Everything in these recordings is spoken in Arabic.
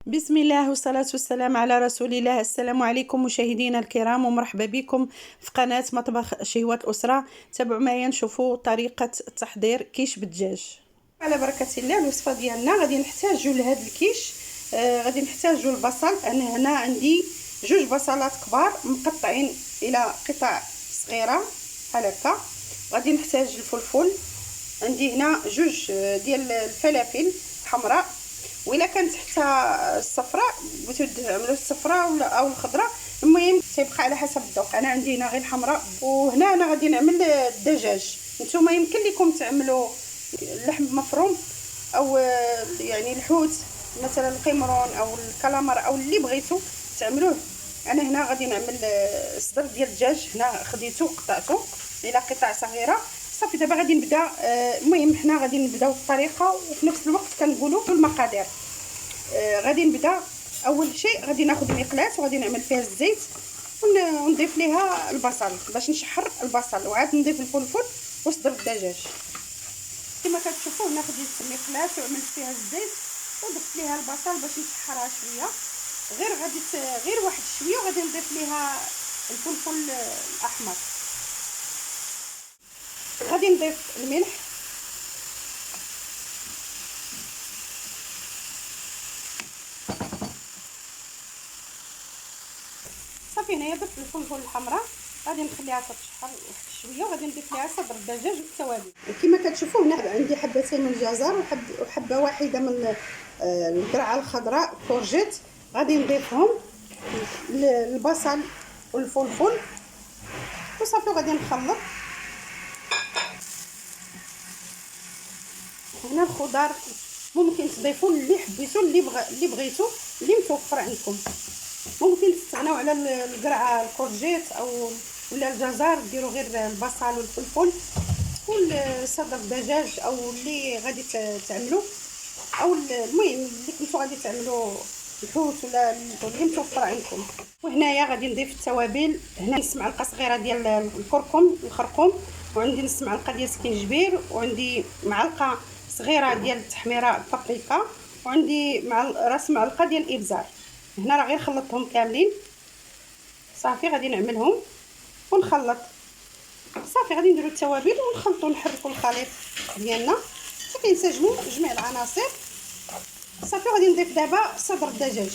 بسم الله والصلاة والسلام على رسول الله. السلام عليكم مشاهدينا الكرام ومرحبا بكم في قناة مطبخ شهوات الأسرة. تابعوا معايا نشوفوا طريقة تحضير كيش بالدجاج. على بركة الله الوصفة ديالنا غادي نحتاجوا لهذا الكيش غادي نحتاجوا البصل. انا هنا عندي 2 بصلات كبار مقطعين الى قطع صغيرة بحال هكا. غادي نحتاج الفلفل، عندي هنا 2 ديال الفلافل حمراء، وإلا كانت حتى الصفراء بغيتو تعملوا الصفراء ولا او الخضراء، المهم تيبقى على حسب الذوق. انا عندي هنا غير الحمراء. وهنا انا غادي نعمل الدجاج. نتوما يمكن لكم تعملوا اللحم مفروم او يعني الحوت مثلا القمرون او الكالامار او اللي بغيتو تعملوه. انا هنا غادي نعمل صدر ديال الدجاج، هنا خديته قطعته الى قطع صغيره. صافي دابا غادي نبدا. المهم حنا غادي نبداو الطريقه وفي نفس الوقت كنقولوا المقادير. غادي نبدا. اول شيء غادي ناخذ مقلاة وغادي نعمل فيها الزيت ونضيف ليها البصل باش نشحر البصل، وعاد نضيف الفلفل وصدر الدجاج. كما كتشوفوا هنا خديت مقلاة وعملت فيها الزيت وضفت ليها البصل باش نشحرها شويه، غير واحد شويه، وغادي نضيف ليها الفلفل الاحمر. غادي نضيف الملح، صافي هنايا ضفت الفلفل الحمراء. غادي نخليها تتشحر واحد شويه وغادي نضيف ليها صدر الدجاج والتوابل. كما كتشوفوا هنا عندي حبتين من الجزر وحبه واحده من القرعه الخضراء كورجيت. غادي نضيفهم البصل والفلفل وصافي وغادي نخلط. هنا الخضار ممكن تضيفوا اللي حبيتوا، اللي بغيتوا، اللي متوفر عندكم. ممكن تستغناو على القرعه الكورجيت او ولا الجزر، ديروا غير البصل والفلفل والصدر الدجاج او اللي غادي تعملوا، او المهم اللي كنتو غادي تعملوا الحوت ولا اللي متوفر عندكم. وهنايا غادي نضيف التوابل. هنا نص معلقه صغيره ديال الخرقوم، وعندي نص معلقه ديال السكينجبير، وعندي معلقه صغيره ديال التحميره البابريكا، وعندي راس معلقه ديال الابزار. هنا راه غير خلطتهم كاملين. صافي غادي نعملهم ونخلط. صافي غادي نديروا التوابل ونخلطوا نحركوا الخليط ديالنا حتى كينسجموا جميع العناصر. صافي غادي نضيف دابا صدر الدجاج.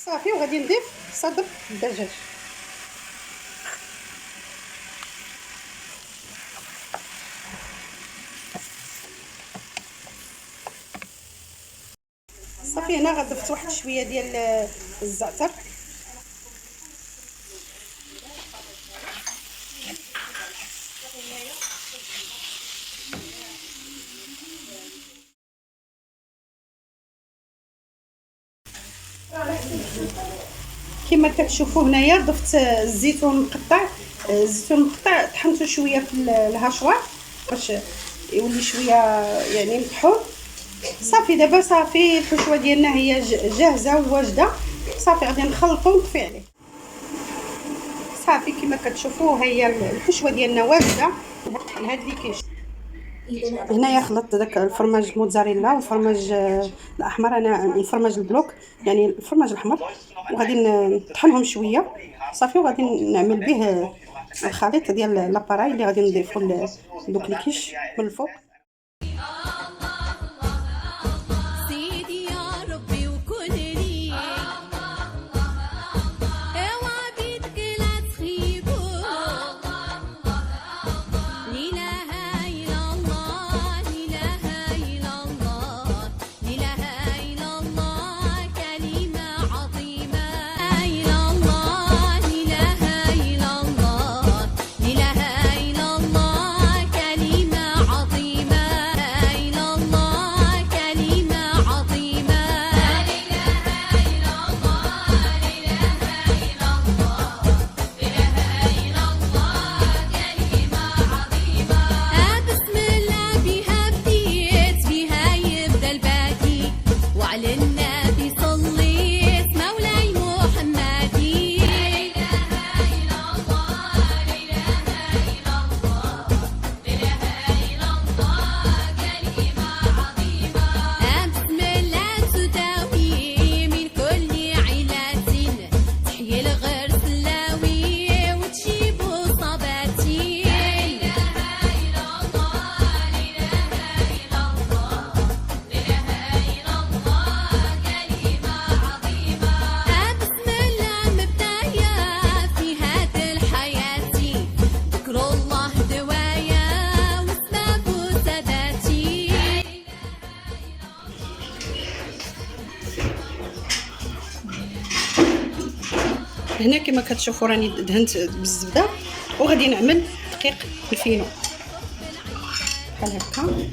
صافي وغادي نضيف صدر الدجاج. صافي هنا غضفت واحد شويه ديال الزعتر. كما كتشوفوا هنايا ضفت الزيتون مقطع، طحنته شويه في الهاشوار باش يولي شويه يعني مطحون. صافي دابا صافي الحشوه ديالنا هي جاهزه وواجده. صافي غادي نخلطو ونطفي عليه. صافي كما كتشوفوا هي الحشوه ديالنا واجده لهاد لي كيش. هنايا خلطت داك الفرماج الموتزاريلا والفرماج الاحمر، انا الفرماج البلوك يعني الفرماج الاحمر، وغادي نطحنهم شويه. صافي وغادي نعمل به الخليط ديال لاباراي اللي غادي نضيفوا دوك الكيش من الفوق. عظيمة هنا كما كتشوفوا راني دهنت بالزبده، وغادي نعمل دقيق الفينو بحال هكا.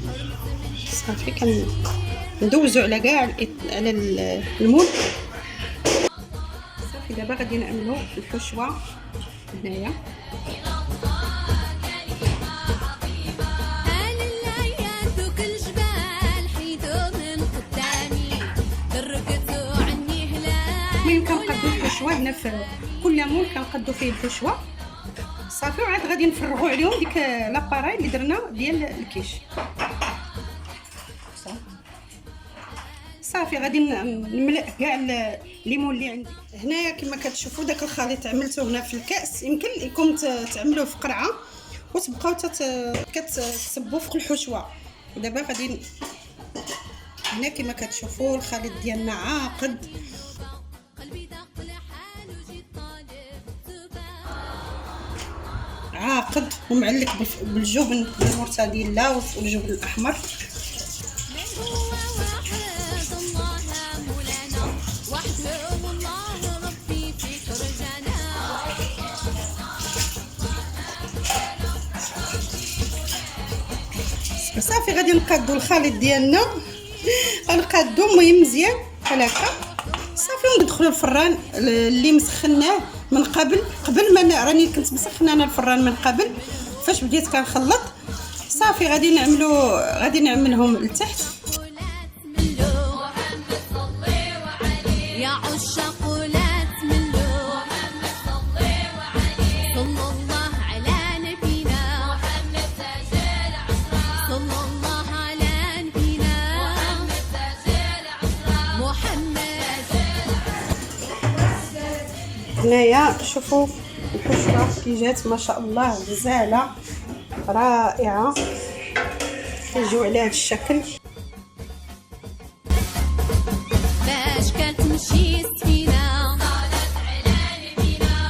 صافي كندوزو على كاع على المول. صافي دابا غادي نعملو الحشوه هنايا. المهم كنقادو الحشوه هنا في كل مول كنقادو فيه الحشوه. صافي وعاد غادي نفرغوا عليهم ديك لاباراي اللي درنا ديال الكيش. صافي غادي نملأ كاع الليمون اللي عندي. هنايا كما كتشوفوا داك الخليط عملته هنا في الكاس. يمكن لكم تعملوه في قرعه وتبقاو كتصبوا فوق الحشوه. دابا غادي هنا كما كتشوفوا الخليط ديالنا عاقد ومعلق بالجبن المرتديلا والجبن الاحمر. صافي غادي نقادو الخليط ديالنا، غنقادو المهم مزيان بحال هكا. صافي وندخلو الفران اللي مسخناه من قبل ما راني كنت مسخنه انا الفران من قبل فاش بديت كنخلط. صافي غادي نعملهم لتحت. يا عشاق لا تملوا صلى الله على نبينا محمد تاج العشرة، صلى الله على نبينا محمد تاج العشرة، محمد. هنايا شوفوا الحشوه كي جات ما شاء الله غزاله رائعه، كيجيو على هذا الشكل. باش كتمشي السفينه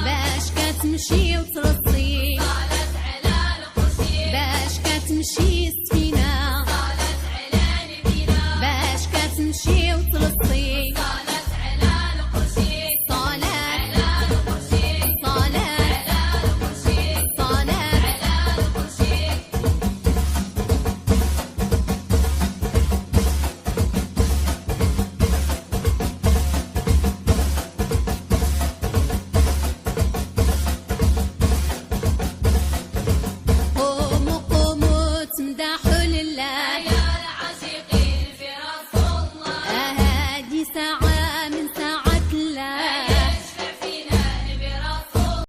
باش كتمشي وترد